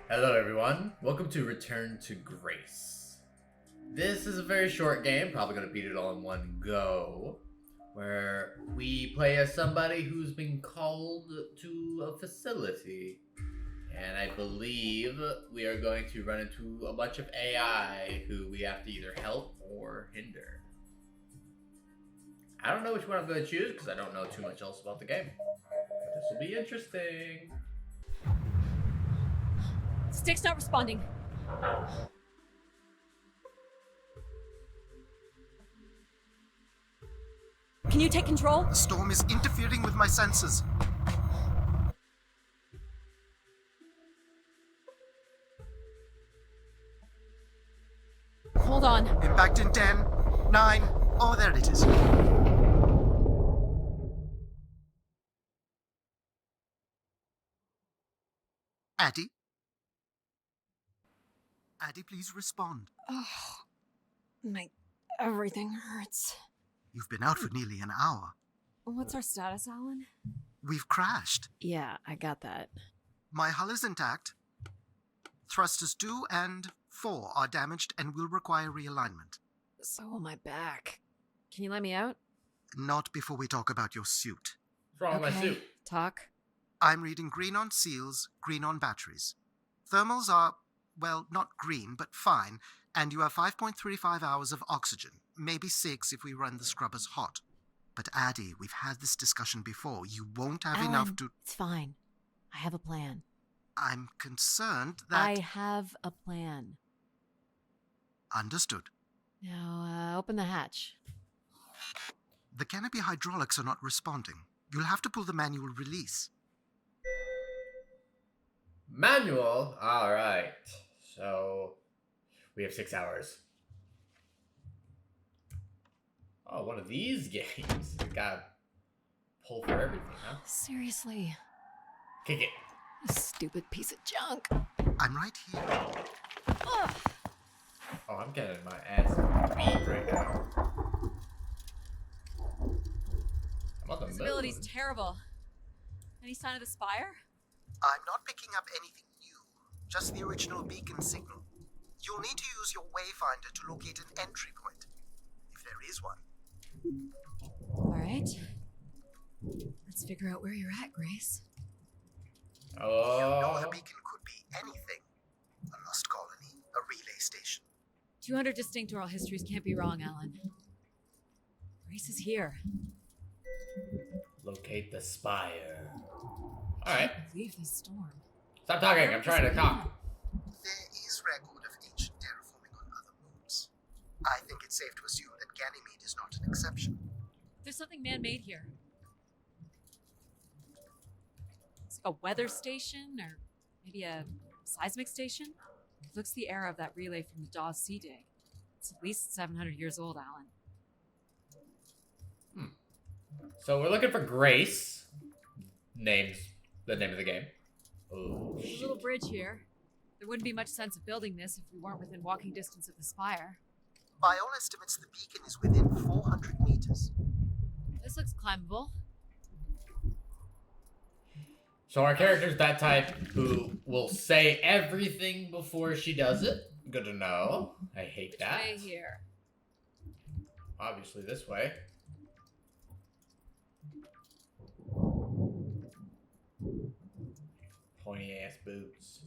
Hello everyone, welcome to Return to Grace. This is a very short game, probably going to beat it all in one go, where we play as somebody who's been called to a facility. And I believe we are going to run into a bunch of AI who we have to either help or hinder. I don't know which one I'm going to choose because I don't know too much else about the game. But this will be interesting. Stick's not responding. Can you take control? The storm is interfering with my senses. Hold on. Impact in 10, 9, oh, there it is. Addie? Addie, please respond. Oh, my everything hurts. You've been out for nearly an hour. What's our status, Alan? We've crashed. Yeah, I got that. My hull is intact. Thrusters 2 and 4 are damaged and will require realignment. So will my back. Can you let me out? Not before we talk about your suit. What's wrong with my suit? Talk. I'm reading green on seals, green on batteries. Thermals are, well, not green, but fine, and you have 5.35 hours of oxygen, maybe 6 if we run the scrubbers hot. But Addie, we've had this discussion before. You won't have Alan, enough to... It's fine. I have a plan. I'm concerned that... I have a plan. Understood. Now, open the hatch. The canopy hydraulics are not responding. You'll have to pull the manual release. Manual? Alright. So, we have 6 hours. Oh, one of these games. Gotta pull for everything, huh? Seriously. Kick it. You stupid piece of junk. I'm right here. Ugh. Oh, I'm getting my ass beat right now. I'm on the Visibility's moon. terrible. Any sign of the Spire? I'm not picking up anything new, just the original beacon signal. You'll need to use your wayfinder to locate an entry point, if there is one. Alright. Let's figure out where you're at, Grace. You know Oh. the beacon could be anything. A lost colony, a relay station. 200 distinct oral histories can't be wrong, Alan. Grace is here. Locate the Spire. Alright. Leave this storm. Stop talking. I'm trying to talk. There is record of ancient terraforming on other moons. I think it's safe to assume that Ganymede is not an exception. There's something man-made here. It's like a weather station, or maybe a seismic station. It looks the era of that relay from the Dawes Sea dig. It's at least 700 years old, Alan. So we're looking for Grace. Name's the name of the game. Oh, There's a shit. little bridge here. There wouldn't be much sense of building this if we weren't within walking distance of the Spire. By all estimates, the beacon is within 400 meters. This looks climbable. So our character's that type who will say everything before she does it. Good to know. I hate Which that. way here? Obviously this way. Pointy ass boots.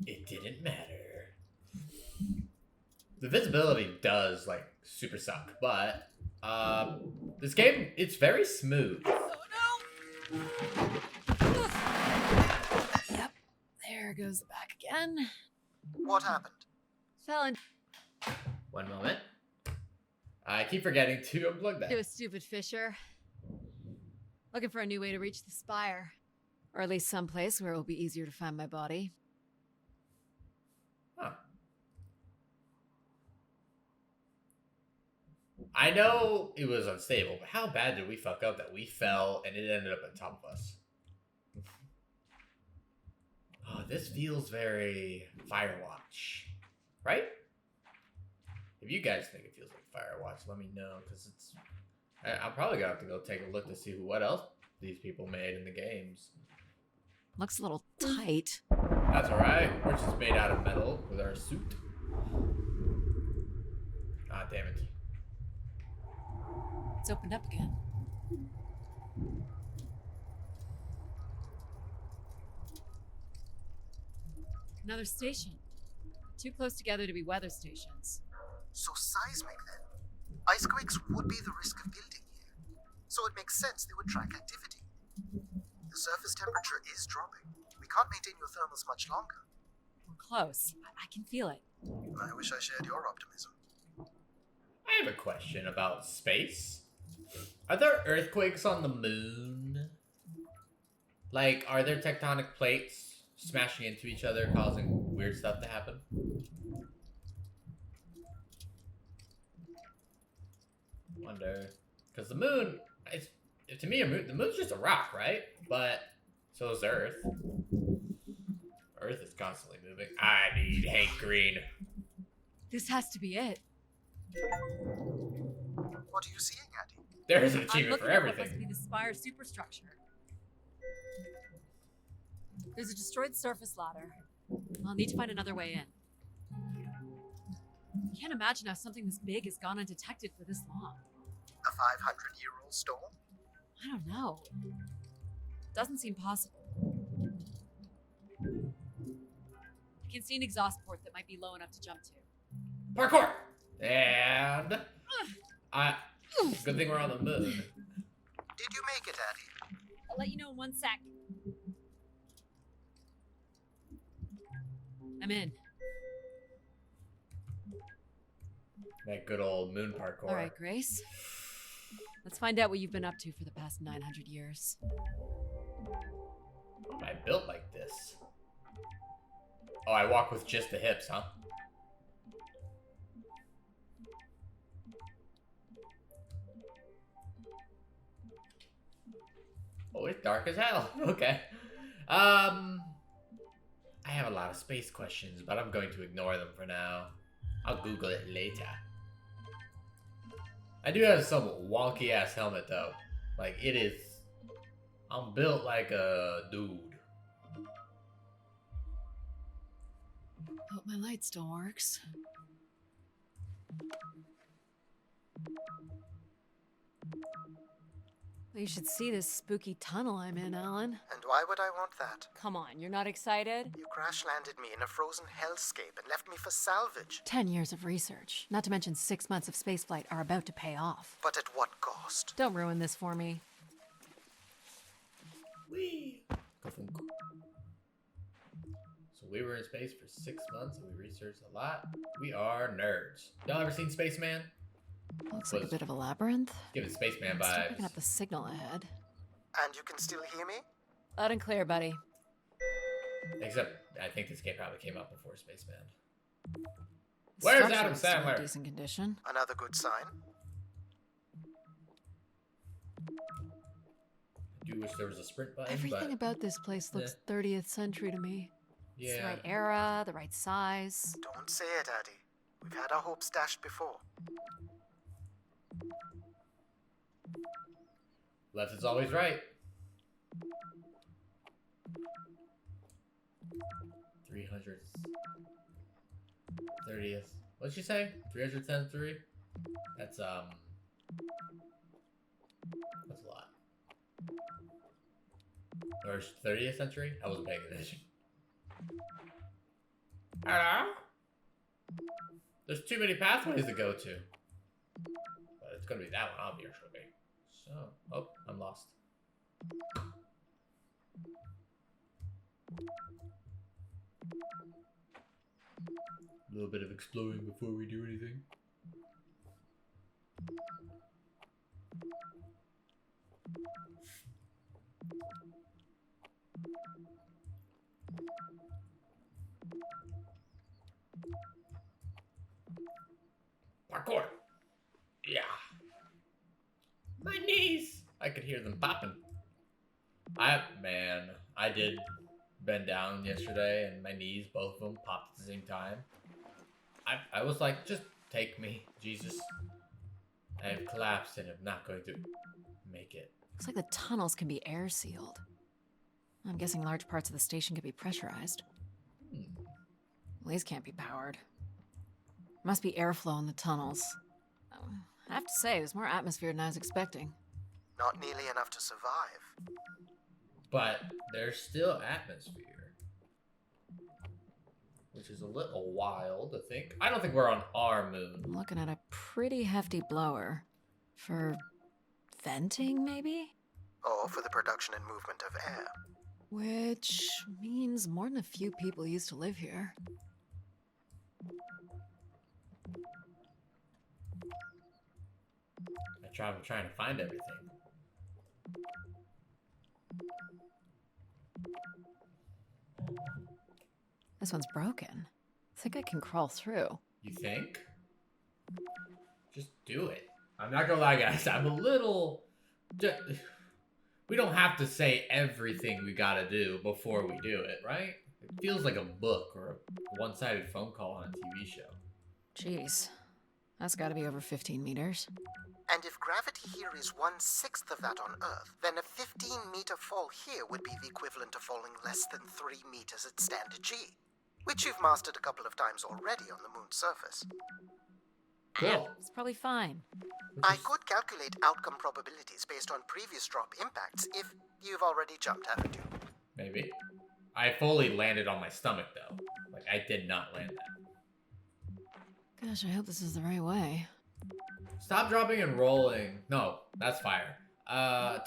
It didn't matter. The visibility does like super suck, but this game, it's very smooth. Oh no! Yep, there goes the back again. What happened? Fell into One moment. I keep forgetting to unplug that. a stupid fissure. Looking for a new way to reach the Spire. Or at least someplace where it will be easier to find my body. Huh. I know it was unstable, but how bad did we fuck up that we fell and it ended up on top of us? Oh, this feels very Firewatch, right? If you guys think it feels like Firewatch, let me know, because it's I'm probably gonna have to go take a look to see what else these people made in the games. Looks a little tight. That's alright. We're just made out of metal with our suit. Ah, damn it. It's opened up again. Another station. Too close together to be weather stations. So seismic then. Icequakes would be the risk of building here. So it makes sense they would track activity. The surface temperature is dropping. We can't maintain your thermals much longer. We're close. I can feel it. I wish I shared your optimism. I have a question about space. Are there earthquakes on the moon? Like, are there tectonic plates smashing into each other, causing weird stuff to happen? Wonder. Because the moon, to me, the moon's just a rock, right? But so is Earth. Earth is constantly moving. I need Hank Green. This has to be it. What are you seeing, Addie? There's an I'm achievement looking for at what must everything. be the Spire superstructure. There's a destroyed surface ladder. I'll need to find another way in. I can't imagine how something this big has gone undetected for this long. A 500-year-old storm? I don't know. Doesn't seem possible. I can see an exhaust port that might be low enough to jump to. Parkour! And... good thing we're on the moon. Did you make it, Addie? I'll let you know in 1 sec. I'm in. That good old moon parkour. All right, Grace. Let's find out what you've been up to for the past 900 years. How am I built like this? Oh, I walk with just the hips, huh? Oh, it's dark as hell. Okay. I have a lot of space questions, but I'm going to ignore them for now. I'll Google it later. I do have some wonky ass helmet though. Like it is. I'm built like a dude. Hope my light still works. Well, you should see this spooky tunnel I'm in, Alan. And why would I want that? Come on, you're not excited? You crash-landed me in a frozen hellscape and left me for salvage. 10 years of research, not to mention 6 months of spaceflight, are about to pay off. But at what cost? Don't ruin this for me. Whee! Ka-thunk. So we were in space for 6 months and we researched a lot. We are nerds. Y'all ever seen Spaceman? Looks like a bit of a labyrinth. Giving Spaceman Still vibes. picking up the signal ahead. And you can still hear me? Loud and clear, buddy. Except, I think this game probably came out before Spaceman. The Where's structure Adam is still in Sandler? decent condition. Another good sign. I do wish there was a sprint button, Everything but about this place looks 30th century to me. It's the yeah. right era, the right size. Don't say it, Addie. We've had our hopes dashed before. Left is always right. 330th. What'd she say? 310-3? That's a lot. Or 30th century? I wasn't paying attention. Hello? There's too many pathways to go to. But it's gonna be that one, obviously. So, oh, I'm lost. A little bit of exploring before we do anything. Parkour! Yeah. My knees! I could hear them popping. I did bend down yesterday and my knees, both of them, popped at the same time. I was like, just take me, Jesus. I've collapsed and am not going to make it. Looks like the tunnels can be air sealed. I'm guessing large parts of the station can be pressurized. These can't be powered. Must be airflow in the tunnels. I have to say, there's more atmosphere than I was expecting. Not nearly enough to survive. But there's still atmosphere. Which is a little wild to think. I don't think we're on our moon. I'm looking at a pretty hefty blower. For venting, maybe? Or for the production and movement of air. Which means more than a few people used to live here. I'm trying to find everything. This one's broken. I think I can crawl through. You think? Just do it. I'm not gonna lie, guys. I'm a little... We don't have to say everything we gotta do before we do it, right? It feels like a book or a one-sided phone call on a TV show. Jeez. That's gotta be over 15 meters. And if gravity here is 1/6 of that on Earth, then a 15-meter fall here would be the equivalent of falling less than 3 meters at standard G, which you've mastered a couple of times already on the moon's surface. Cool. It's probably fine. I could calculate outcome probabilities based on previous drop impacts if you've already jumped, haven't you? Maybe. I fully landed on my stomach, though. Like, I did not land that. Gosh, I hope this is the right way. Stop dropping and rolling. No, that's fire.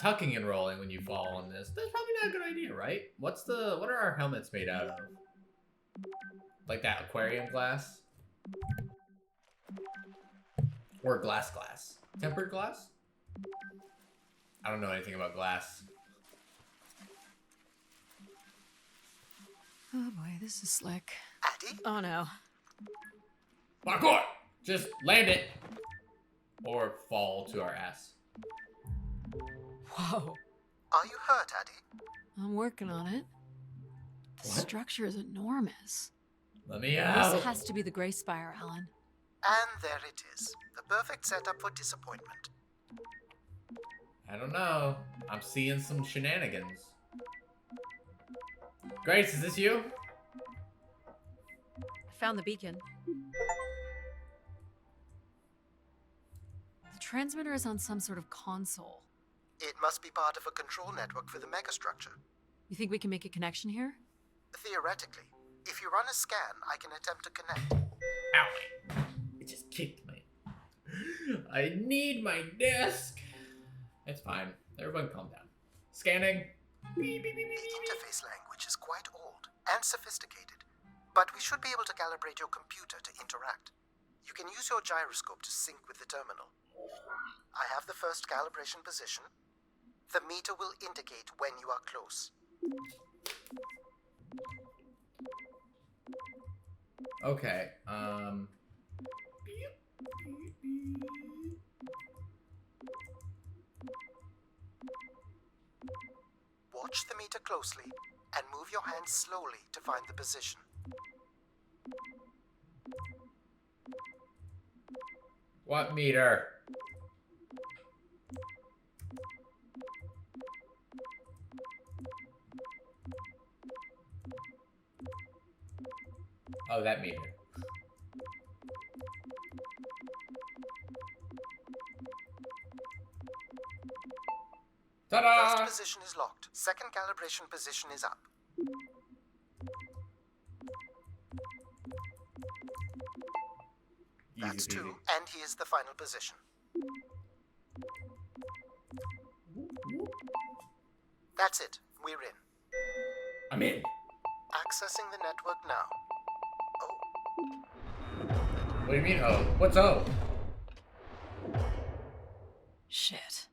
Tucking and rolling when you fall on this. That's probably not a good idea, right? What are our helmets made out of? Like that aquarium glass? Or glass. Tempered glass? I don't know anything about glass. Oh boy, this is slick. Addy? Oh no. Parkour! Just land it! Or fall to our ass. Whoa. Are you hurt, Addy? I'm working on it. The What? structure is enormous. Let me out! This has to be the Gray Spire, Alan. And there it is. The perfect setup for disappointment. I don't know. I'm seeing some shenanigans. Grace, is this you? I found the beacon. The transmitter is on some sort of console. It must be part of a control network for the megastructure. You think we can make a connection here? Theoretically, if you run a scan, I can attempt to connect. Ow! It just kicked me. I need my desk. It's fine. Everyone calm down. Scanning. Beep, beep, beep, beep, The beep. interface language is quite old and sophisticated, but we should be able to calibrate your computer to interact. You can use your gyroscope to sync with the terminal. I have the first calibration position. The meter will indicate when you are close. Okay. Watch the meter closely and move your hand slowly to find the position. What meter? Oh, that meter. First Ta-da! position is locked. Second calibration position is up. That's Easy two, peasy. and here's the final position. That's it. We're in. I'm in. Accessing the network now. Oh, What do you mean, oh? What's oh? Shit.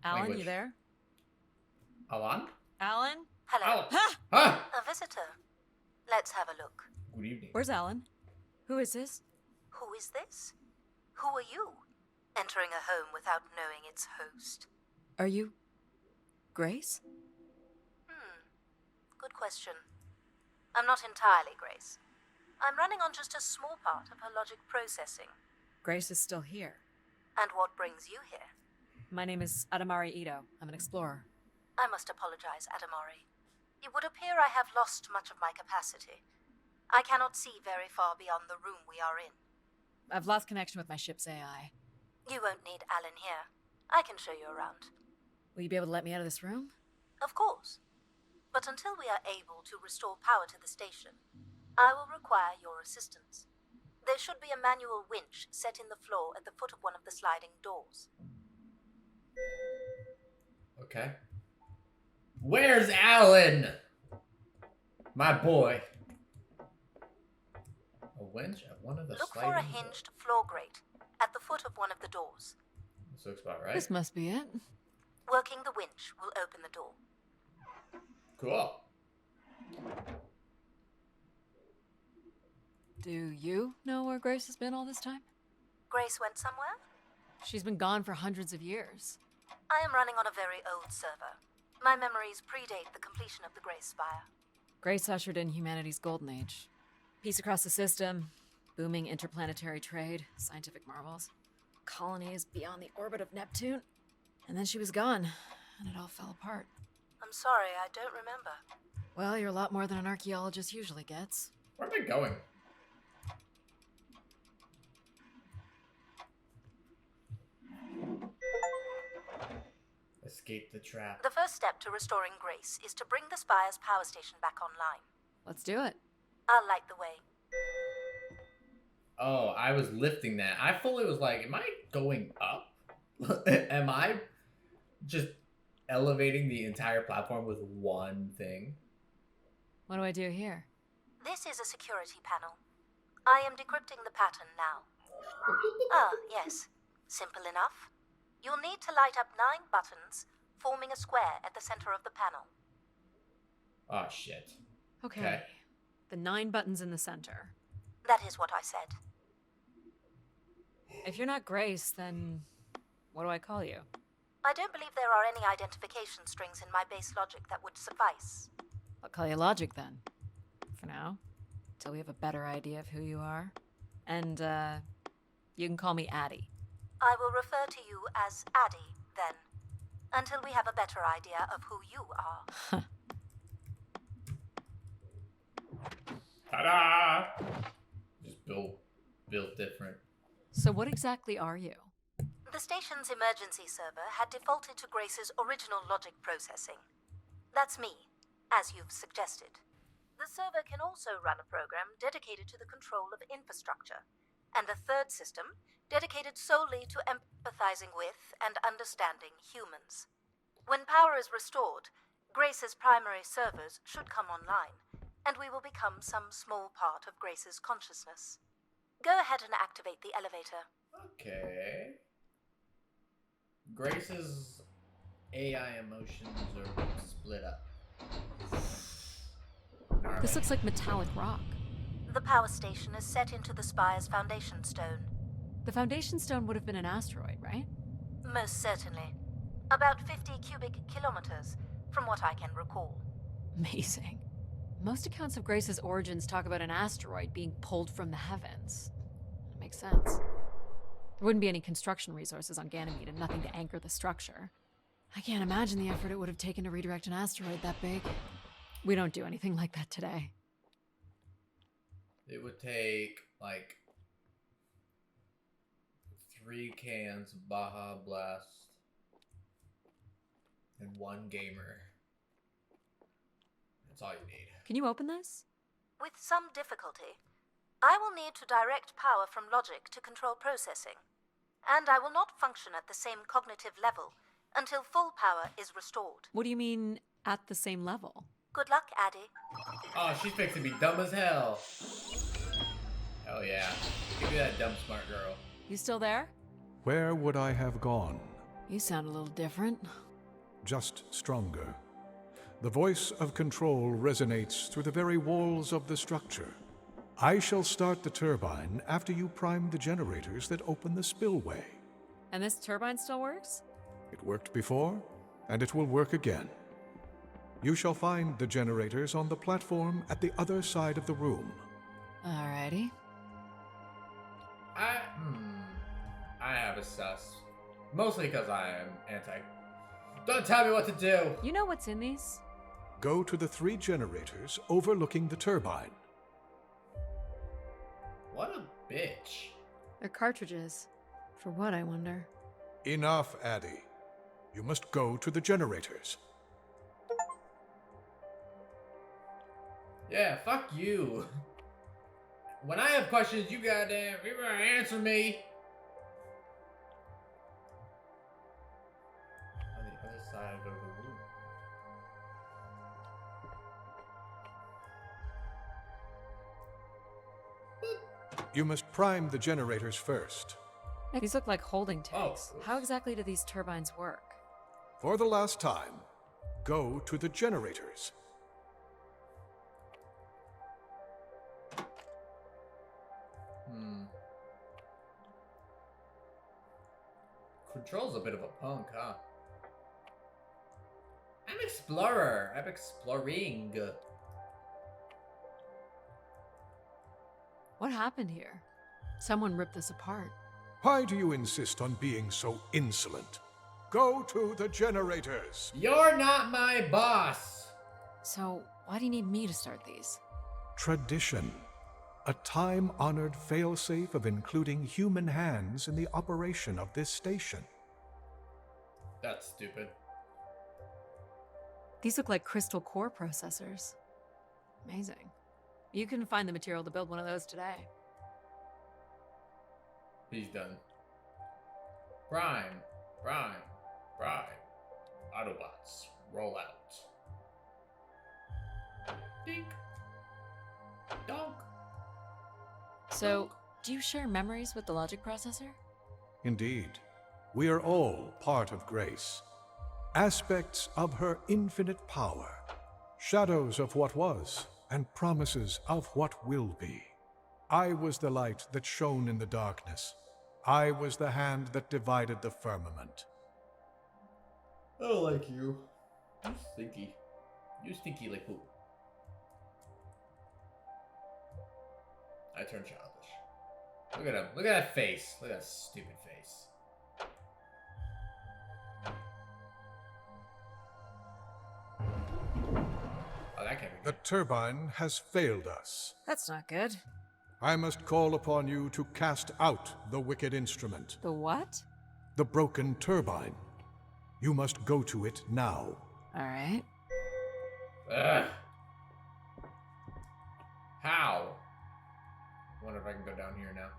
Alan, Language. you there? Alan? Alan? Hello, Alan? Ha! Huh? a visitor. Let's have a look. Good evening. Where's Alan? Who is this? Who is this? Who are you? Entering a home without knowing its host. Are you... Grace? Good question. I'm not entirely Grace. I'm running on just a small part of her logic processing. Grace is still here. And what brings you here? My name is Adamari Ito. I'm an explorer. I must apologize, Adamari. It would appear I have lost much of my capacity. I cannot see very far beyond the room we are in. I've lost connection with my ship's AI. You won't need Alan here. I can show you around. Will you be able to let me out of this room? Of course. But until we are able to restore power to the station, I will require your assistance. There should be a manual winch set in the floor at the foot of one of the sliding doors. Okay. Where's Alan? My boy. A winch at one of the Look sliding for a doors. hinged floor grate at the foot of one of the doors. This looks about right. This must be it. Working the winch will open the door. Cool. Do you know where Grace has been all this time? Grace went somewhere? She's been gone for hundreds of years. I am running on a very old server. My memories predate the completion of the Grace Spire. Grace ushered in humanity's golden age. Peace across the system, booming interplanetary trade, scientific marvels, colonies beyond the orbit of Neptune. And then she was gone, and it all fell apart. I'm sorry, I don't remember. Well, you're a lot more than an archaeologist usually gets. Where am I going? Escape the trap. The first step to restoring Grace is to bring the Spire's power station back online. Let's do it. I'll light the way. Oh, I was lifting that. I fully was like, am I going up? Am I just elevating the entire platform with one thing? What do I do here? This is a security panel. I am decrypting the pattern now. Ah, yes. Simple enough. You'll need to light up 9 buttons, forming a square at the center of the panel. Oh, shit. Okay. The 9 buttons in the center. That is what I said. If you're not Grace, then what do I call you? I don't believe there are any identification strings in my base logic that would suffice. I'll call you Logic then. For now. Till we have a better idea of who you are. And, you can call me Addie. I will refer to you as Addie, then, until we have a better idea of who you are. Ta-da! Just built different. So what exactly are you? The station's emergency server had defaulted to Grace's original logic processing. That's me, as you've suggested. The server can also run a program dedicated to the control of infrastructure, and a third system dedicated solely to empathizing with and understanding humans. When power is restored, Grace's primary servers should come online, and we will become some small part of Grace's consciousness. Go ahead and activate the elevator. Okay. Grace's AI emotions are split up. This looks like metallic rock. The power station is set into the Spire's foundation stone. The foundation stone would have been an asteroid, right? Most certainly. About 50 cubic kilometers, from what I can recall. Amazing. Most accounts of Grace's origins talk about an asteroid being pulled from the heavens. That makes sense. There wouldn't be any construction resources on Ganymede and nothing to anchor the structure. I can't imagine the effort it would have taken to redirect an asteroid that big. We don't do anything like that today. It would take, like, 3 cans of Baja Blast and 1 gamer. That's all you need. Can you open this? With some difficulty. I will need to direct power from logic to control processing. And I will not function at the same cognitive level until full power is restored. What do you mean, at the same level? Good luck, Addie. Oh, she's fixing to be dumb as hell. Hell yeah. Give me that dumb smart girl. You still there? Where would I have gone? You sound a little different. Just stronger. The voice of control resonates through the very walls of the structure. I shall start the turbine after you prime the generators that open the spillway. And this turbine still works? It worked before, and it will work again. You shall find the generators on the platform at the other side of the room. Alrighty. I have is sus. Mostly because I am anti. Don't tell me what to do! You know what's in these? Go to the 3 generators overlooking the turbine. What a bitch. They're cartridges. For what, I wonder? Enough, Addie. You must go to the generators. Yeah, fuck you. When I have questions, you better answer me. On the other side of the room. You must prime the generators first. These look like holding tanks. Oh. How exactly do these turbines work? For the last time, go to the generators. Control's a bit of a punk, huh? I'm explorer. I'm exploring. What happened here? Someone ripped this apart. Why do you insist on being so insolent? Go to the generators. You're not my boss. So, why do you need me to start these? Tradition. A time-honored failsafe of including human hands in the operation of this station. That's stupid. These look like crystal core processors. Amazing. You can find the material to build one of those today. He's done. Prime. Autobots, roll out. Dink. Donk. So, do you share memories with the logic processor? Indeed. We are all part of Grace. Aspects of her infinite power. Shadows of what was, and promises of what will be. I was the light that shone in the darkness. I was the hand that divided the firmament. I don't like you. You stinky. You stinky like poop. I turn childish. Look at him. Look at that face. Look at that stupid face. Oh, that can't be The good. turbine has failed us. That's not good. I must call upon you to cast out the wicked instrument, The what? the broken turbine. You must go to it now. Alright. Ugh. How? Wonder if I can go down here now.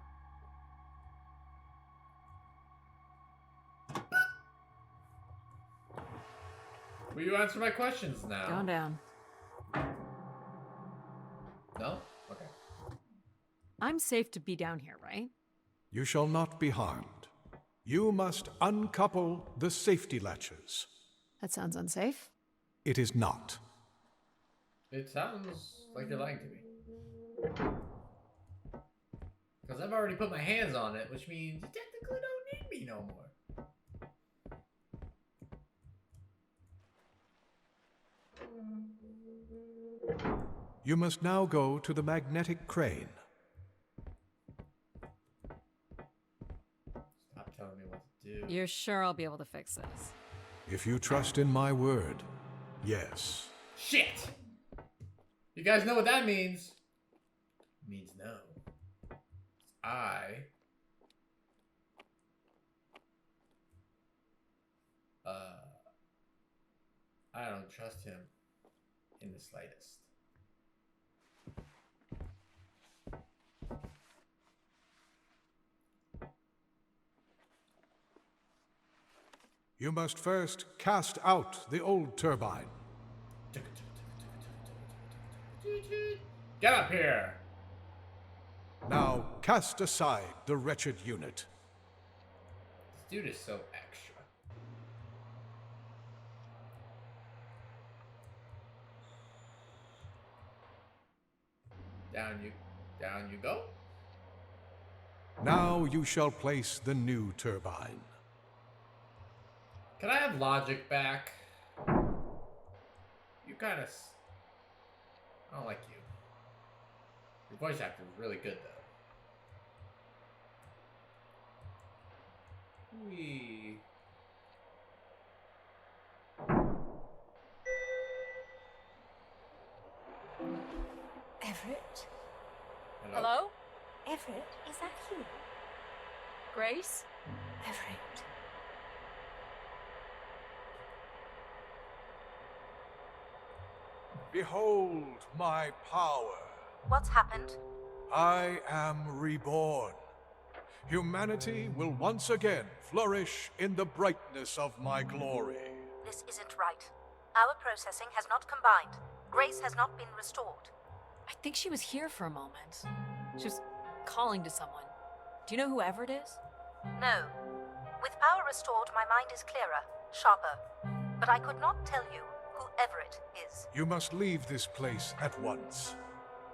Will you answer my questions now? Going down. No? Okay. I'm safe to be down here, right? You shall not be harmed. You must uncouple the safety latches. That sounds unsafe. It is not. It sounds like you're lying to me. Because I've already put my hands on it, which means you technically don't need me no more. You must now go to the magnetic crane. Stop telling me what to do. You're sure I'll be able to fix this? If you trust in my word, yes. Shit! You guys know what that means? It means no. I don't trust him in the slightest. You must first cast out the old turbine. Get up here! Now cast aside the wretched unit. This dude is so extra. Down you go. Now you shall place the new turbine. Can I have logic back? You kind of... I don't like you. Your voice actor is really good, though. Wee. Everett? Hello? Everett, is that you? Grace? Everett. Behold my power. What's happened? I am reborn. Humanity will once again flourish in the brightness of my glory. This isn't right. Our processing has not combined. Grace has not been restored. I think she was here for a moment. She was calling to someone. Do you know who Everett is? No. With power restored, my mind is clearer, sharper. But I could not tell you who Everett is. You must leave this place at once.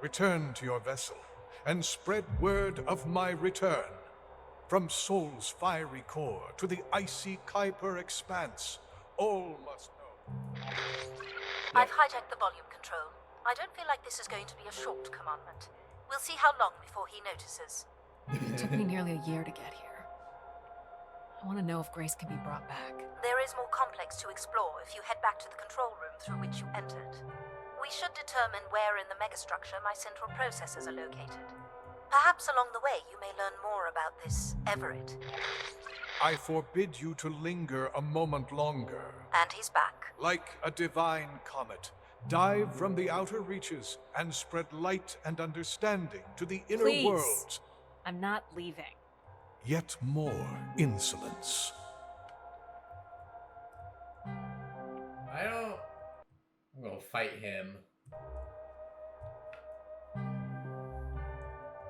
Return to your vessel and spread word of my return. From Sol's fiery core to the icy Kuiper expanse, all must know. I've hijacked the volume control. I don't feel like this is going to be a short commandment. We'll see how long before he notices. It took me nearly a year to get here. I want to know if Grace can be brought back. There is more complex to explore if you head back to the control room through which you entered. We should determine where in the megastructure my central processors are located. Perhaps along the way you may learn more about this Everett. I forbid you to linger a moment longer. And he's back. Like a divine comet, dive from the outer reaches and spread light and understanding to the inner Please. worlds. I'm not leaving. Yet more insolence. I'm gonna fight him.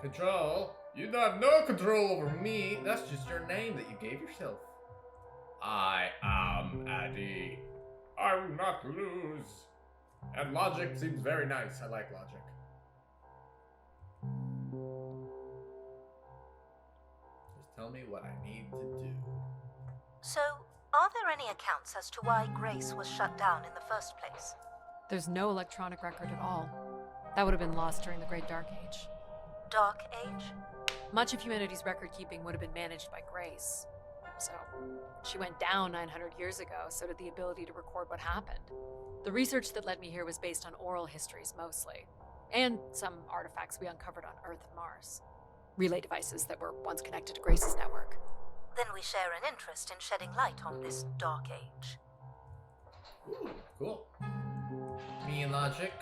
Control? You have no control over me. That's just your name that you gave yourself. I am Addy. I will not lose. And logic seems very nice. I like logic. Just tell me what I need to do. So, are there any accounts as to why Grace was shut down in the first place? There's no electronic record at all. That would have been lost during the Great Dark Age. Dark Age? Much of humanity's record keeping would have been managed by Grace. So, she went down 900 years ago, so did the ability to record what happened. The research that led me here was based on oral histories mostly, and some artifacts we uncovered on Earth and Mars. Relay devices that were once connected to Grace's network. Then we share an interest in shedding light on this Dark Age. Ooh, cool. Me and Logic,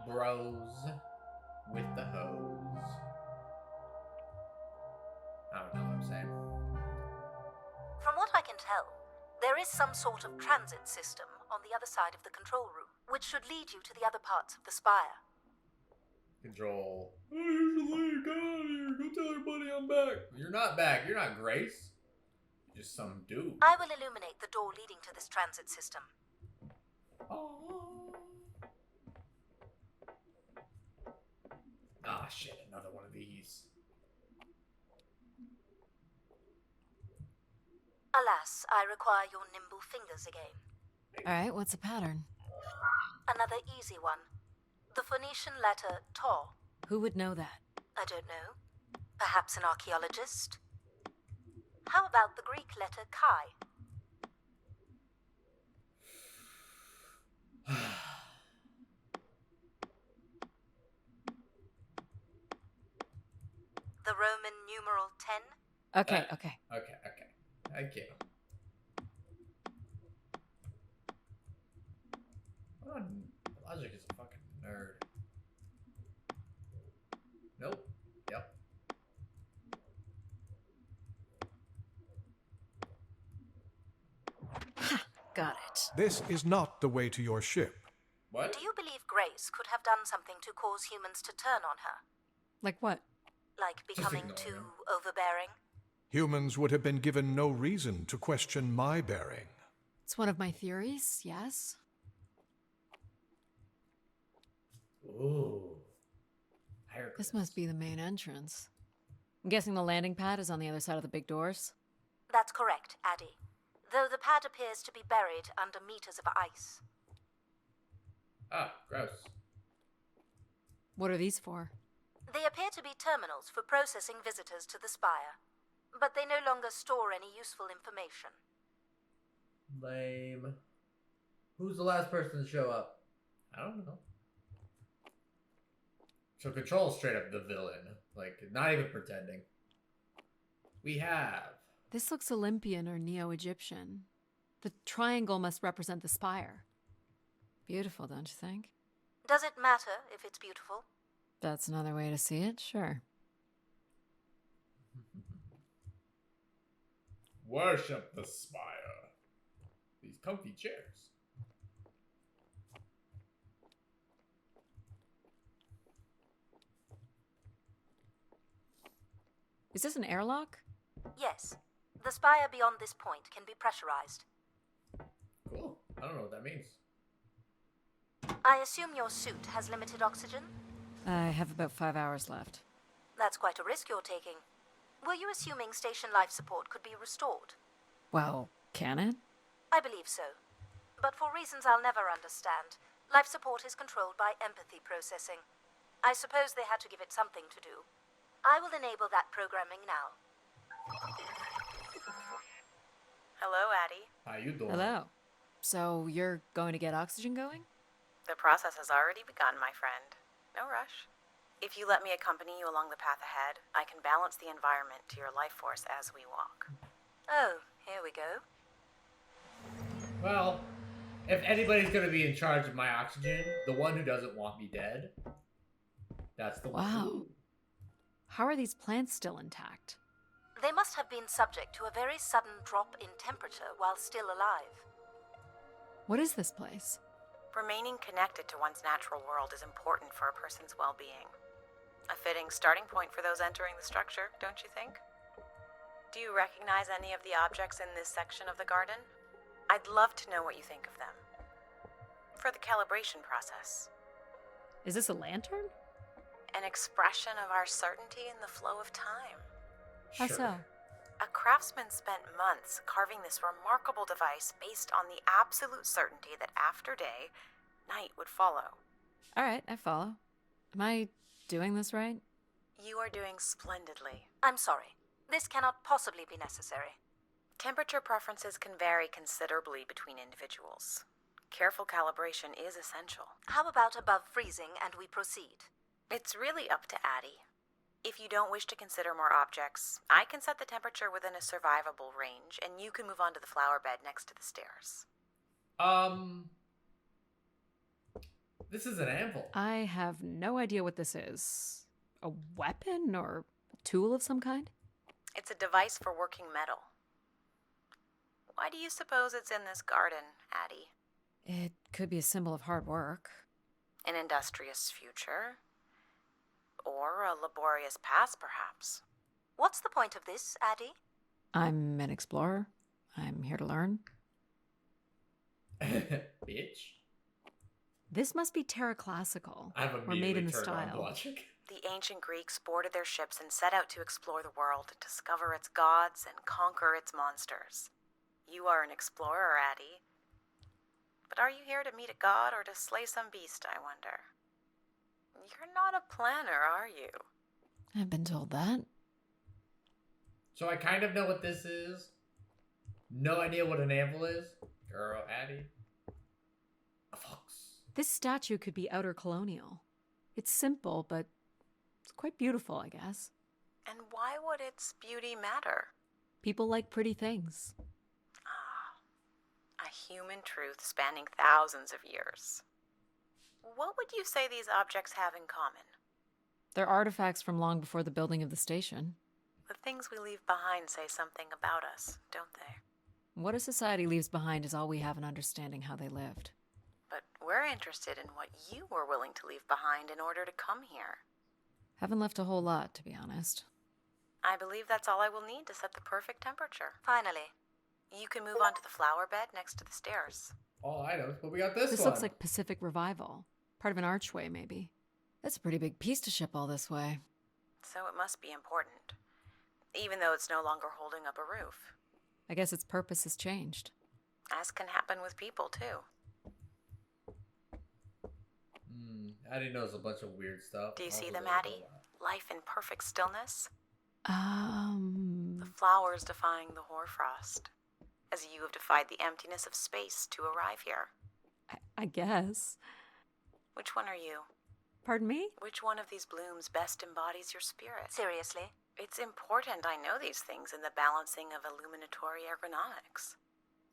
bros with the hose. I don't know what I'm saying. From what I can tell, there is some sort of transit system on the other side of the control room, which should lead you to the other parts of the Spire. Control. Oh, you should leave. Get out of here. Go tell everybody I'm back. You're not back. You're not Grace. You're just some dude. I will illuminate the door leading to this transit system. Oh. Ah, shit. Another one of these. Alas, I require your nimble fingers again. Alright, what's the pattern? Another easy one. The Phoenician letter Taw. Who would know that? I don't know. Perhaps an archaeologist? How about the Greek letter Chi? The Roman numeral 10? Okay. Okay. Thank you. Logic is a fucking nerd. Nope. Yep. Got it. This is not the way to your ship. What? Do you believe Grace could have done something to cause humans to turn on her? Like what? Like becoming ignore too him. overbearing? Humans would have been given no reason to question my bearing. It's one of my theories, yes? Ooh. This must be the main entrance. I'm guessing the landing pad is on the other side of the big doors? That's correct, Addy. Though the pad appears to be buried under meters of ice. Ah, gross. What are these for? They appear to be terminals for processing visitors to the Spire. but they no longer store any useful information. Lame. Who's the last person to show up? I don't know. So Control's straight up the villain. Like, not even pretending. We have... This looks Olympian or Neo-Egyptian. The triangle must represent the spire. Beautiful, don't you think? Does it matter if it's beautiful? That's another way to see it, sure. Worship the spire. These comfy chairs. Is this an airlock? Yes. The spire beyond this point can be pressurized. Cool. I don't know what that means. I assume your suit has limited oxygen? I have about 5 hours left. That's quite a risk you're taking. Were you assuming station life support could be restored? Well, can it? I believe so. But for reasons I'll never understand, life support is controlled by empathy processing. I suppose they had to give it something to do. I will enable that programming now. Hello, Addie. How you doing? Hello. So you're going to get oxygen going? The process has already begun, my friend. No rush. If you let me accompany you along the path ahead, I can balance the environment to your life force as we walk. Oh, here we go. Well, if anybody's gonna be in charge of my oxygen, the one who doesn't want me dead, that's the one. Wow. How are these plants still intact? They must have been subject to a very sudden drop in temperature while still alive. What is this place? Remaining connected to one's natural world is important for a person's well-being. A fitting starting point for those entering the structure, don't you think? Do you recognize any of the objects in this section of the garden? I'd love to know what you think of them. For the calibration process. Is this a lantern? An expression of our certainty in the flow of time. How so? A craftsman spent months carving this remarkable device based on the absolute certainty that after day, night would follow. All right, I follow. Am I doing this right? You are doing splendidly. I'm sorry. This cannot possibly be necessary. Temperature preferences can vary considerably between individuals. Careful calibration is essential. How about above freezing and we proceed? It's really up to Addie. If you don't wish to consider more objects, I can set the temperature within a survivable range, and you can move on to the flower bed next to the stairs. This is an anvil. I have no idea what this is. A weapon or a tool of some kind? It's a device for working metal. Why do you suppose it's in this garden, Addie? It could be a symbol of hard work. An industrious future? Or a laborious past, perhaps? What's the point of this, Addie? I'm an explorer. I'm here to learn. Bitch. This must be Terra Classical. I've or made in the immediately turned on style. logic. The ancient Greeks boarded their ships and set out to explore the world, discover its gods, and conquer its monsters. You are an explorer, Addie. But are you here to meet a god or to slay some beast, I wonder? You're not a planner, are you? I've been told that. So I kind of know what this is. No idea what an anvil is. Girl, Addie. A fox. This statue could be outer colonial. It's simple, but it's quite beautiful, I guess. And why would its beauty matter? People like pretty things. A human truth spanning thousands of years. What would you say these objects have in common? They're artifacts from long before the building of the station. The things we leave behind say something about us, don't they? What a society leaves behind is all we have in understanding how they lived. But we're interested in what you were willing to leave behind in order to come here. Haven't left a whole lot, to be honest. I believe that's all I will need to set the perfect temperature. Finally. You can move on to the flower bed next to the stairs. All items, but we got this This one. looks like Pacific Revival. Part of an archway, maybe. That's a pretty big piece to ship all this way. So it must be important. Even though it's no longer holding up a roof. I guess its purpose has changed. As can happen with people, too. Addie knows a bunch of weird stuff. Do you see Also them, doesn't know Addie? that. Life in perfect stillness? The flowers defying the hoarfrost, as you have defied the emptiness of space to arrive here. I guess. Which one are you? Pardon me? Which one of these blooms best embodies your spirit? Seriously? It's important I know these things in the balancing of illuminatory ergonomics.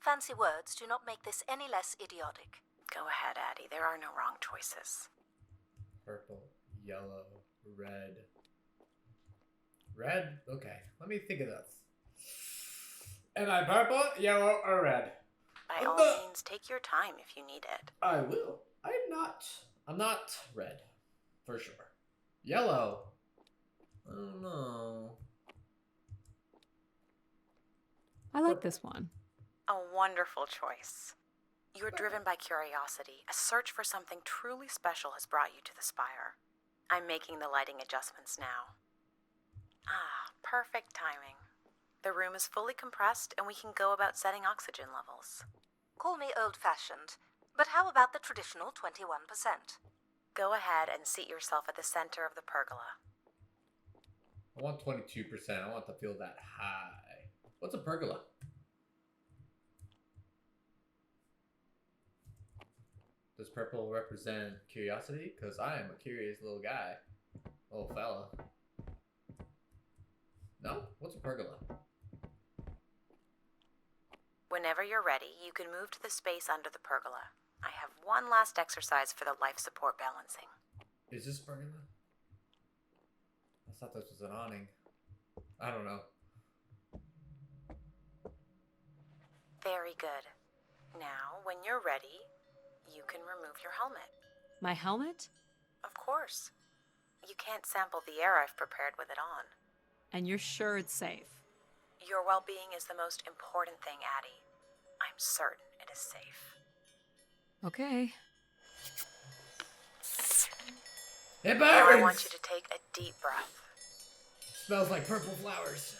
Fancy words do not make this any less idiotic. Go ahead, Addie. There are no wrong choices. Purple, yellow, red. Red? Okay, let me think of this. Am I purple, yellow, or red? By all means, take your time if you need it. I will. I'm not red. For sure. Yellow. I don't know. I like this one. A wonderful choice. You are driven by curiosity. A search for something truly special has brought you to the Spire. I'm making the lighting adjustments now. Ah, perfect timing. The room is fully compressed and we can go about setting oxygen levels. Call me old-fashioned, but how about the traditional 21%? Go ahead and seat yourself at the center of the pergola. I want 22%. I want to feel that high. What's a pergola? Does purple represent curiosity? Because I am a curious little guy. Little fella. No? What's a pergola? Whenever you're ready, you can move to the space under the pergola. I have one last exercise for the life support balancing. Is this pergola? I thought this was an awning. I don't know. Very good. Now, when you're ready, you can remove your helmet. My helmet? Of course. You can't sample the air I've prepared with it on. And you're sure it's safe? Your well-being is the most important thing, Addie. I'm certain it is safe. Okay. It Now I burns! want you to take a deep breath. Smells like purple flowers.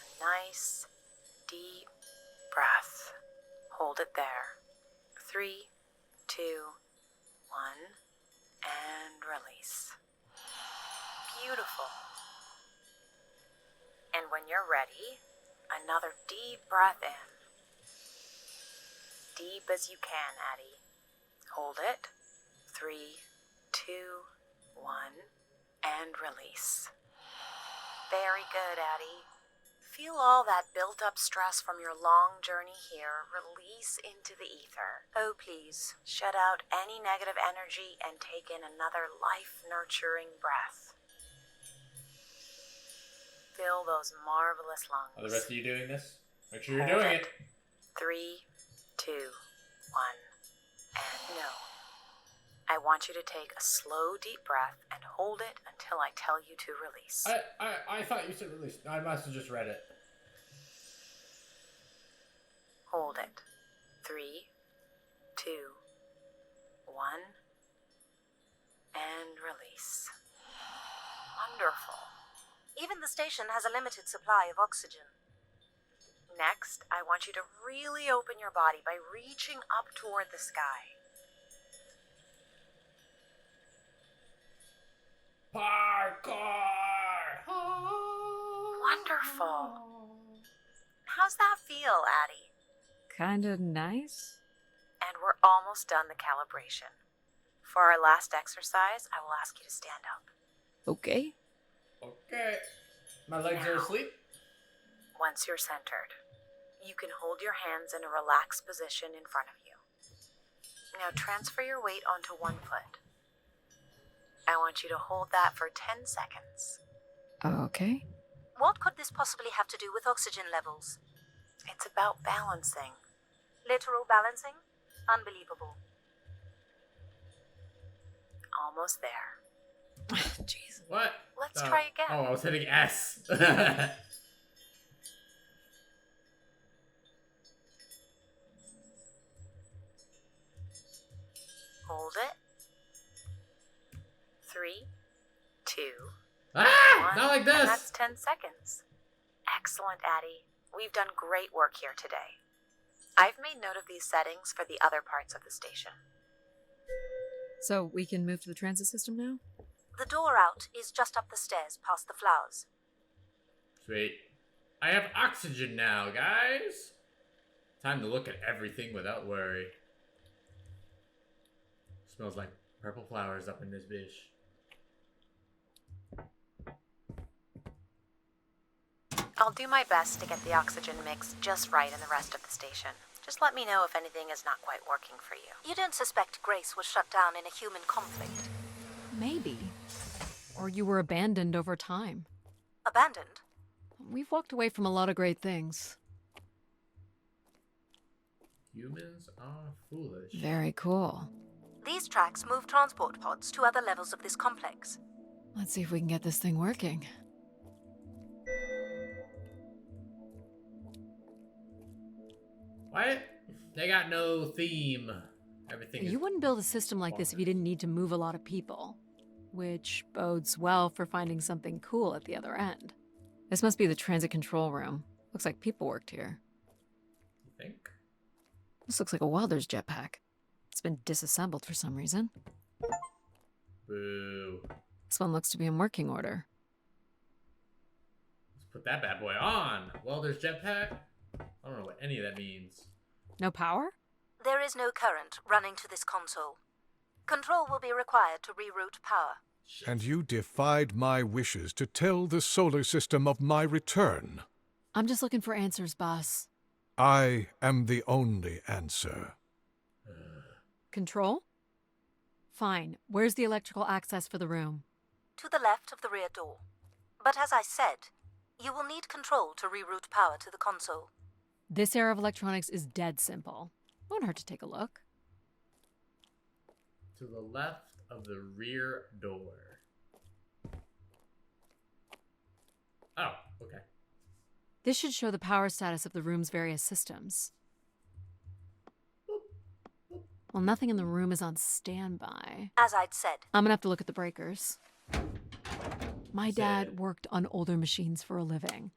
A nice, deep breath. Hold it there. 3, 2, 1, and release. Beautiful. And when you're ready, another deep breath in. Deep as you can, Addie. Hold it. 3, 2, 1, and release. Very good, Addie. Feel all that built-up stress from your long journey here release into the ether. Oh, please. Shut out any negative energy and take in another life-nurturing breath. Fill those marvelous lungs. Are the rest of you doing this? Make sure you're doing it. 3, 2, 1, and no. I want you to take a slow, deep breath and hold it until I tell you to release. I thought you said release. I must have just read it. Hold it. 3, 2, 1, and release. Wonderful. Even the station has a limited supply of oxygen. Next, I want you to really open your body by reaching up toward the sky. Parkour! Wonderful. How's that feel, Addie? Kinda nice? And we're almost done the calibration. For our last exercise, I will ask you to stand up. Okay. Okay. My legs are Now. asleep. Once you're centered, you can hold your hands in a relaxed position in front of you. Now transfer your weight onto one foot. I want you to hold that for 10 seconds. Okay. What could this possibly have to do with oxygen levels? It's about balancing. Literal balancing? Unbelievable. Almost there. Jeez. What? Let's try again. Oh, I was hitting S. Hold it. 3, 2, Ah! 1. Not like And this! that's 10 seconds. Excellent, Addie. We've done great work here today. I've made note of these settings for the other parts of the station. So we can move to the transit system now? The door out is just up the stairs past the flowers. Sweet. I have oxygen now, guys. Time to look at everything without worry. Smells like purple flowers up in this bitch. I'll do my best to get the oxygen mix just right in the rest of the station. Just let me know if anything is not quite working for you. You don't suspect Grace was shut down in a human conflict? Maybe. Or you were abandoned over time. Abandoned? We've walked away from a lot of great things. Humans are foolish. Very cool. These tracks move transport pods to other levels of this complex. Let's see if we can get this thing working. What? They got no theme. Everything is... You wouldn't build a system like this if you didn't need to move a lot of people. Which bodes well for finding something cool at the other end. This must be the transit control room. Looks like people worked here. You think? This looks like a welder's jetpack. It's been disassembled for some reason. Boo. This one looks to be in working order. Let's put that bad boy on. Welder's jetpack? I don't know what any of that means. No power? There is no current running to this console. Control will be required to reroute power. Shit. And you defied my wishes to tell the solar system of my return. I'm just looking for answers, boss. I am the only answer. Control? Fine. Where's the electrical access for the room? To the left of the rear door. But as I said, you will need control to reroute power to the console. This era of electronics is dead simple. Won't hurt to take a look. To the left of the rear door. Oh, okay. This should show the power status of the room's various systems. Well, nothing in the room is on standby. As I'd said, I'm gonna have to look at the breakers. My Sad. dad worked on older machines for a living.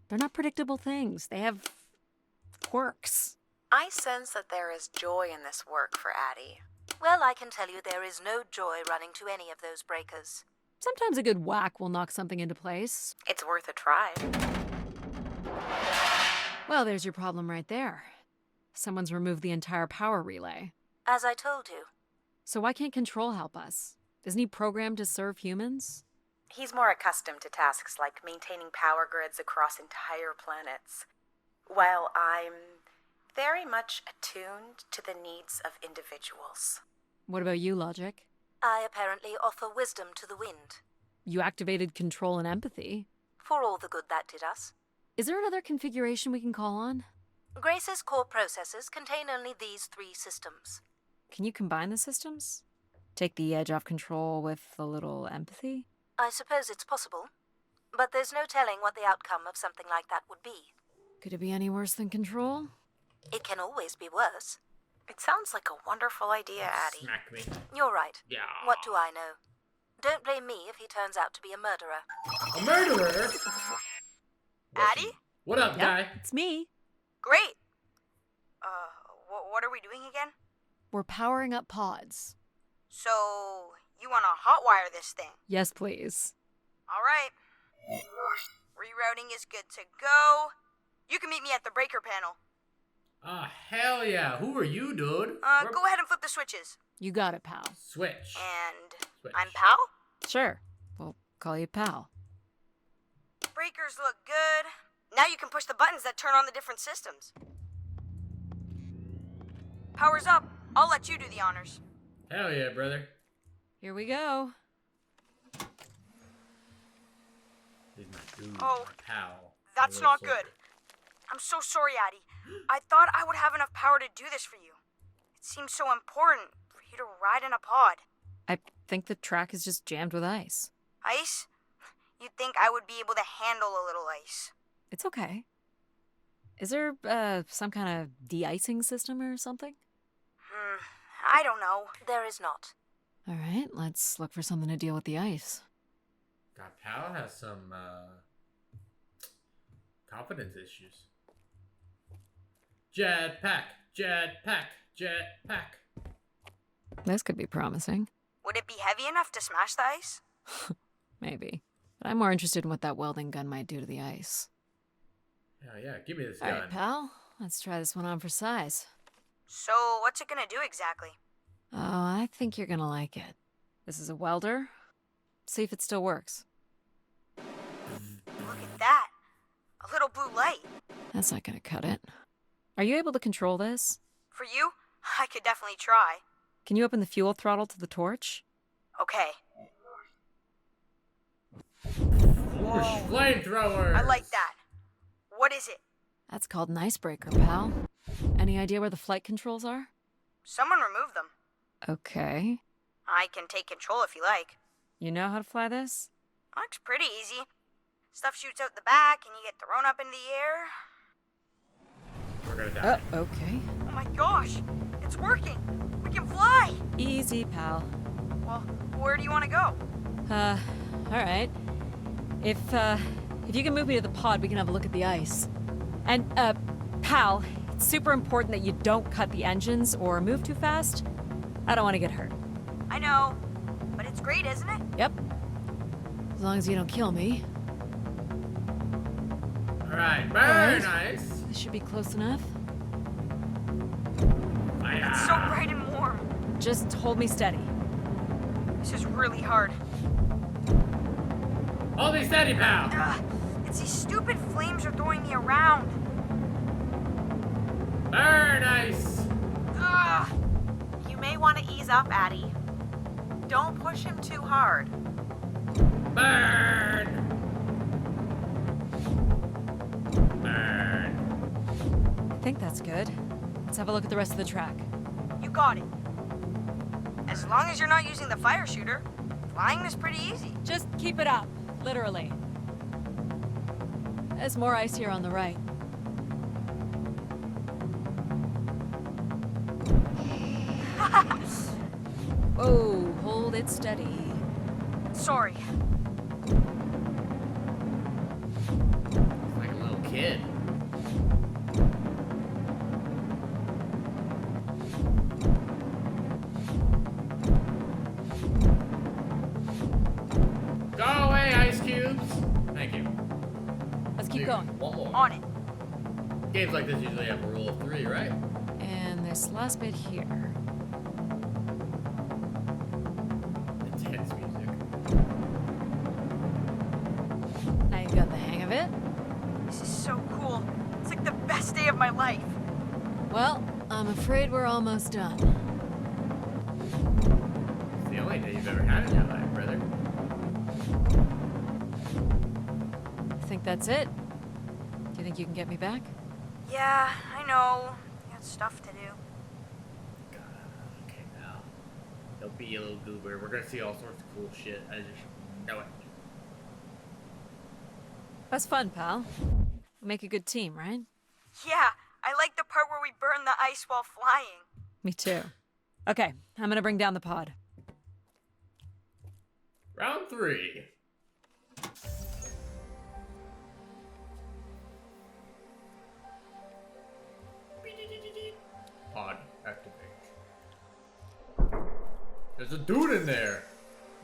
They're not predictable things. They have quirks. I sense that there is joy in this work for Addie. well, I can tell you there is no joy running to any of those breakers. Sometimes a good whack will knock something into place. It's worth a try. Well, there's your problem right there. Someone's removed the entire power relay. As I told you, So why can't Control help us? Isn't he programmed to serve humans? He's more accustomed to tasks like maintaining power grids across entire planets, while I'm very much attuned to the needs of individuals. What about you, Logic? I apparently offer wisdom to the wind, You activated Control and Empathy. for all the good that did us. Is there another configuration we can call on? Grace's core processors contain only these 3 systems. Can you combine the systems? Take the edge off Control with a little Empathy? I suppose it's possible, but there's no telling what the outcome of something like that would be. Could it be any worse than Control? It can always be worse. It sounds like a wonderful idea, Addie. Smack me. You're right. Yeah. What do I know? Don't blame me if he turns out to be a murderer. A murderer? Addie? What up, guy? It's me. Great. What are we doing again? We're powering up pods. So, you want to hotwire this thing? Yes, please. All right. Rerouting is good to go. You can meet me at the breaker panel. Ah, hell yeah. Who are you, dude? We're- Go ahead and flip the switches. You got it, pal. Switch. And Switch. I'm Pal. Sure. We'll call you pal. Breakers look good. Now you can push the buttons that turn on the different systems. Power's up. I'll let you do the honors. Hell yeah, brother. Here we go. He's my dude. Oh, my pal. That's My little not good. soldier. I'm so sorry, Addie. I thought I would have enough power to do this for you. It seems so important for you to ride in a pod. I think the track is just jammed with ice. Ice? You'd think I would be able to handle a little ice. It's okay. Is there, some kind of de-icing system or something? I don't know. There is not. All right, let's look for something to deal with the ice. God, pal has some, confidence issues. Jetpack, jetpack, jetpack. This could be promising. Would it be heavy enough to smash the ice? Maybe. But I'm more interested in what that welding gun might do to the ice. Oh yeah, give me this All gun. right, pal. Let's try this one on for size. So, what's it gonna do exactly? Oh, I think you're gonna like it. This is a welder. See if it still works. Look at that. A little blue light. That's not gonna cut it. Are you able to control this? For you, I could definitely try. Can you open the fuel throttle to the torch? Okay. Flamethrower! I like that. What is it? That's called an icebreaker, pal. Any idea where the flight controls are? Someone removed them. Okay. I can take control if you like. You know how to fly this? Looks pretty easy. Stuff shoots out the back and you get thrown up in the air. We're gonna die. Oh, okay. Oh my gosh, it's working. We can fly. Easy, pal. Well, where do you want to go? Alright. If you can move me to the pod, we can have a look at the ice. And, pal, it's super important that you don't cut the engines or move too fast. I don't want to get hurt. I know, but it's great, isn't it? Yep. As long as you don't kill me. Alright, very Alright. nice. This should be close enough. It's so bright and warm. Just hold me steady. This is really hard. Hold me steady, pal. It's these stupid flames are throwing me around. Very nice. Ugh. You may want to ease up, Addie. Don't push him too hard. Burn. Burn. I think that's good. Let's have a look at the rest of the track. You got it. As long as you're not using the fire shooter, flying is pretty easy. Just keep it up, literally. There's more ice here on the right. Whoa, hold it steady. Sorry. Like a little kid. Go away, ice cubes. Thank you. Let's keep Dude, going. One more. On it. Games like this usually have a rule of 3, right? And this last bit here. Intense music. Now you've got the hang of it. This is so cool. It's like the best day of my life. Well, I'm afraid we're almost done. It's the only day you've ever had in your life, brother. I think that's it. Do you think you can get me back? Yeah, I know. Got stuff to do. God, okay, now. Don't be a little goober. We're gonna see all sorts of cool shit. I just know it. That's fun, pal. We make a good team, right? Yeah, I like the part where we burn the ice while flying. Me too. Okay, I'm gonna bring down the pod. Round 3. Pod activate. There's a dude in there.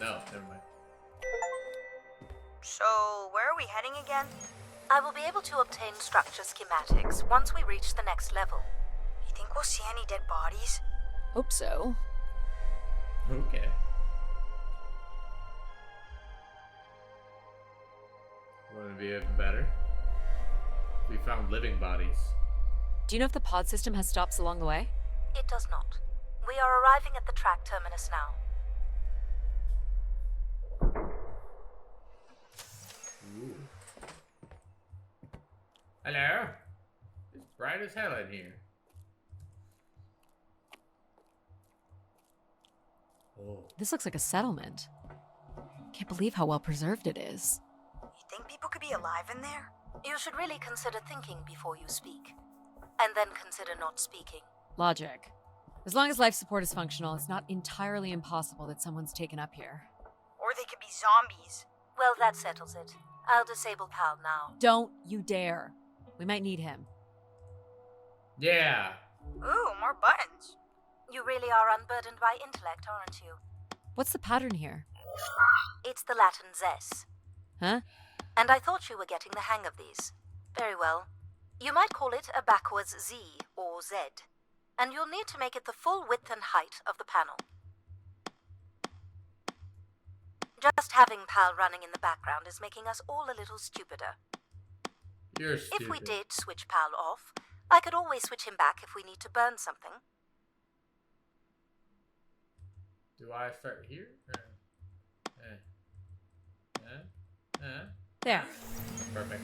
No, never mind. So, where are we heading again? I will be able to obtain structure schematics once we reach the next level. You think we'll see any dead bodies? Hope so. Okay. Wouldn't it be even better? We found living bodies. Do you know if the pod system has stops along the way? It does not. We are arriving at the track terminus now. Ooh. Hello? It's bright as hell in here. Oh. This looks like a settlement. Can't believe how well preserved it is. You think people could be alive in there? You should really consider thinking before you speak. And then consider not speaking. Logic. As long as life support is functional, it's not entirely impossible that someone's taken up here. Or they could be zombies. Well, that settles it. I'll disable Cal now. Don't you dare. We might need him. Yeah. Ooh, more buttons. You really are unburdened by intellect, aren't you? What's the pattern here? It's the Latin zes. Huh? And I thought you were getting the hang of these. Very well. You might call it a backwards Z or Z. And you'll need to make it the full width and height of the panel. Just having PAL running in the background is making us all a little stupider. You're stupid. If we did switch PAL off, I could always switch him back if we need to burn something. Do I start here? There. Perfect.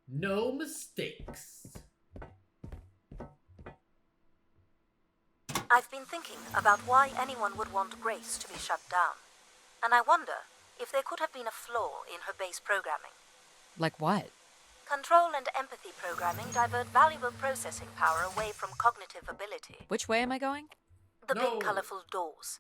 No mistakes. I've been thinking about why anyone would want Grace to be shut down. And I wonder if there could have been a flaw in her base programming. Like what? Control and empathy programming divert valuable processing power away from cognitive ability. Which way am I going? The No. big colorful doors.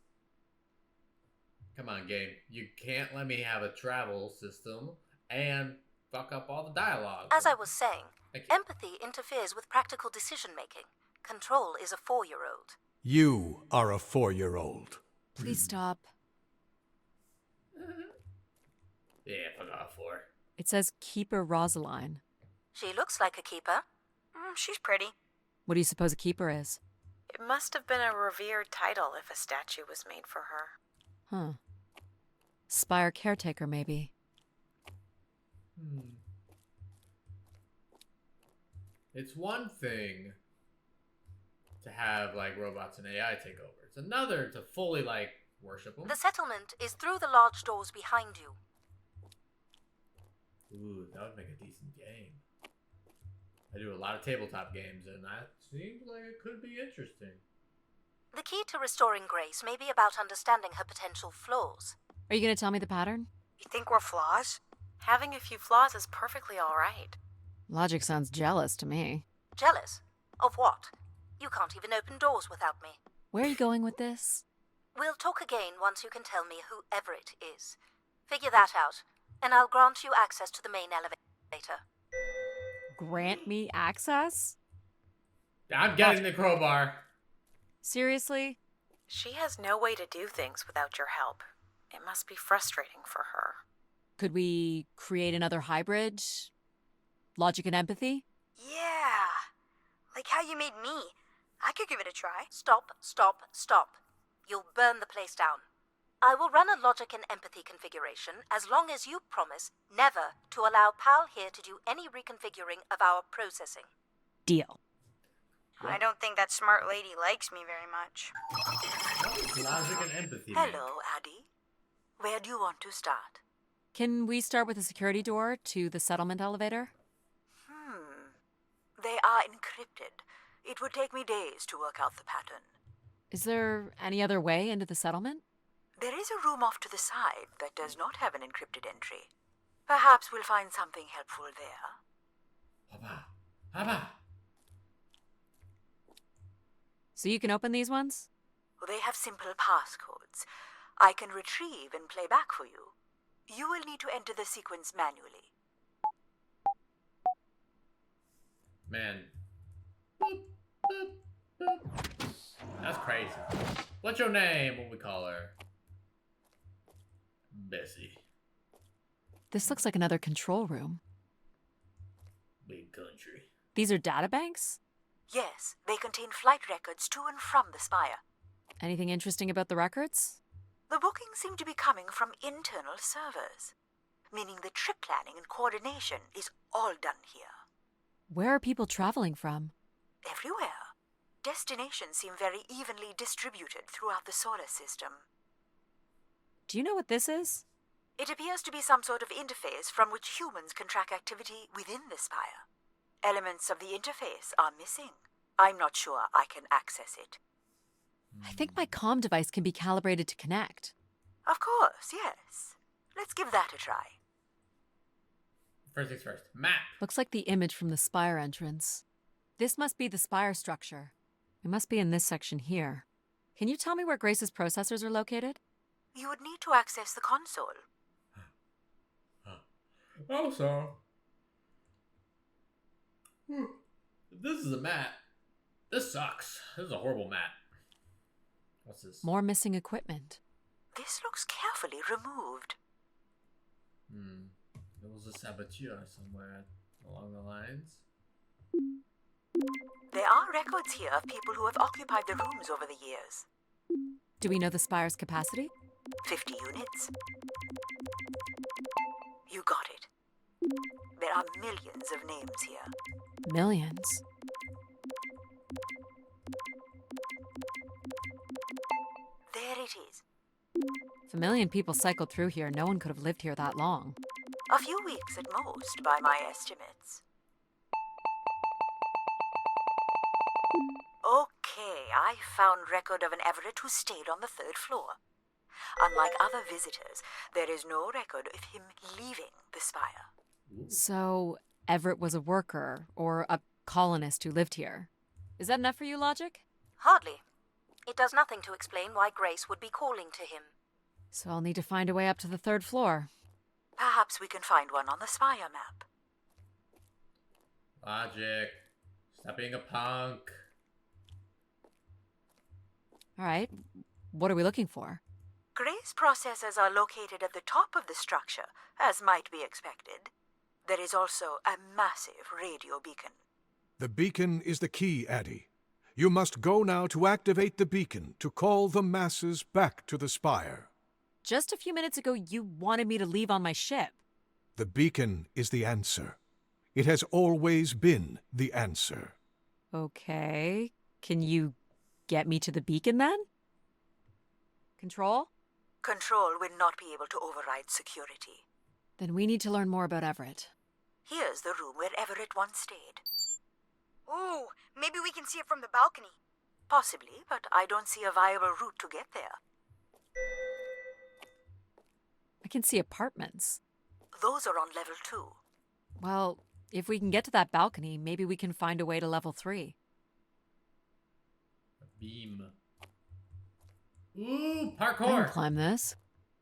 Come on, game. You can't let me have a travel system and fuck up all the dialogue. As I was saying, Thank you. empathy interferes with practical decision-making. Control is a 4-year-old. You are a 4-year-old. Please stop. Yeah, fuck off for. It says Keeper Rosaline. She looks like a keeper. She's pretty. What do you suppose a keeper is? It must have been a revered title if a statue was made for her. Huh. Spire caretaker, maybe. It's one thing to have like robots and AI take over. It's another to fully like worship them. The settlement is through the large doors behind you. Ooh, that would make a decent game. I do a lot of tabletop games, and that seems like it could be interesting. The key to restoring Grace may be about understanding her potential flaws. Are you going to tell me the pattern? You think we're flaws? Having a few flaws is perfectly all right. Logic sounds jealous to me. Jealous? Of what? You can't even open doors without me. Where are you going with this? We'll talk again once you can tell me whoever it is. Figure that out, and I'll grant you access to the main elevator. Grant me access? I'm getting the crowbar. Seriously? She has no way to do things without your help. It must be frustrating for her. Could we create another hybrid? Logic and empathy? Yeah. Like how you made me. I could give it a try. Stop, stop, stop. You'll burn the place down. I will run a logic and empathy configuration as long as you promise never to allow PAL here to do any reconfiguring of our processing. Deal. I don't think that smart lady likes me very much. Logic and empathy. Hello, Addie. Where do you want to start? Can we start with the security door to the settlement elevator? They are encrypted. It would take me days to work out the pattern. Is there any other way into the settlement? There is a room off to the side that does not have an encrypted entry. Perhaps we'll find something helpful there. Haba. So you can open these ones? They have simple passcodes. I can retrieve and play back for you. You will need to enter the sequence manually. Man. Boop, boop, boop. That's crazy. What's your name? What we call her? Bessie. This looks like another control room. Big country. These are databanks? Yes, they contain flight records to and from the Spire. Anything interesting about the records? The bookings seem to be coming from internal servers, meaning the trip planning and coordination is all done here. Where are people traveling from? Everywhere. Destinations seem very evenly distributed throughout the solar system. Do you know what this is? It appears to be some sort of interface from which humans can track activity within the Spire. Elements of the interface are missing. I'm not sure I can access it. I think my comm device can be calibrated to connect. Of course, yes. Let's give that a try. First things first. Map. Looks like the image from the Spire entrance. This must be the Spire structure. It must be in this section here. Can you tell me where Grace's processors are located? You would need to access the console. Also. This is a map. This sucks. This is a horrible map. What's this? More missing equipment. This looks carefully removed. There was a saboteur somewhere along the lines. There are records here of people who have occupied the rooms over the years. Do we know the Spire's capacity? 50 units. You got it. There are millions of names here. Millions. There it is. If a million people cycled through here, no one could have lived here that long. A few weeks at most, by my estimates. Okay, I found record of an Everett who stayed on the 3rd floor. Unlike other visitors, there is no record of him leaving the Spire. So, Everett was a worker, or a colonist who lived here. Is that enough for you, Logic? Hardly. It does nothing to explain why Grace would be calling to him. So I'll need to find a way up to the 3rd floor. Perhaps we can find one on the Spire map. Logic. Stop being a punk. Alright, what are we looking for? Grace processors are located at the top of the structure, as might be expected. There is also a massive radio beacon. The beacon is the key, Addie. You must go now to activate the beacon to call the masses back to the Spire. Just a few minutes ago, you wanted me to leave on my ship. The beacon is the answer. It has always been the answer. Okay. Can you get me to the beacon then? Control? Control will not be able to override security. Then we need to learn more about Everett. Here's the room where Everett once stayed. Ooh, maybe we can see it from the balcony. Possibly, but I don't see a viable route to get there. I can see apartments. Those are on level 2. Well, if we can get to that balcony, maybe we can find a way to level 3. A beam. Ooh, I can parkour! climb this.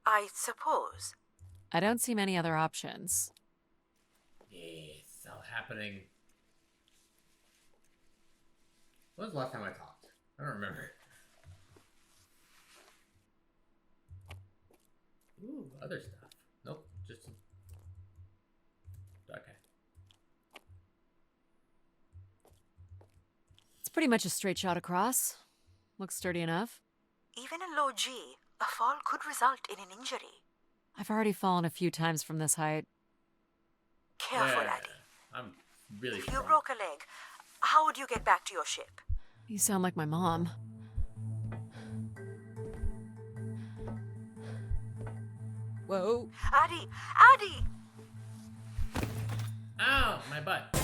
I suppose. I don't see many other options. Yeah, it's all happening. When was the last time I talked? I don't remember. Ooh, other stuff. Nope, just... Okay. It's pretty much a straight shot across. Looks sturdy enough. Even in low G, a fall could result in an injury. I've already fallen a few times from this height. Careful, Yeah, Addie. I'm really If you strong. broke a leg, how would you get back to your ship? You sound like my mom. Whoa. Addie! Addie! Ow, my butt.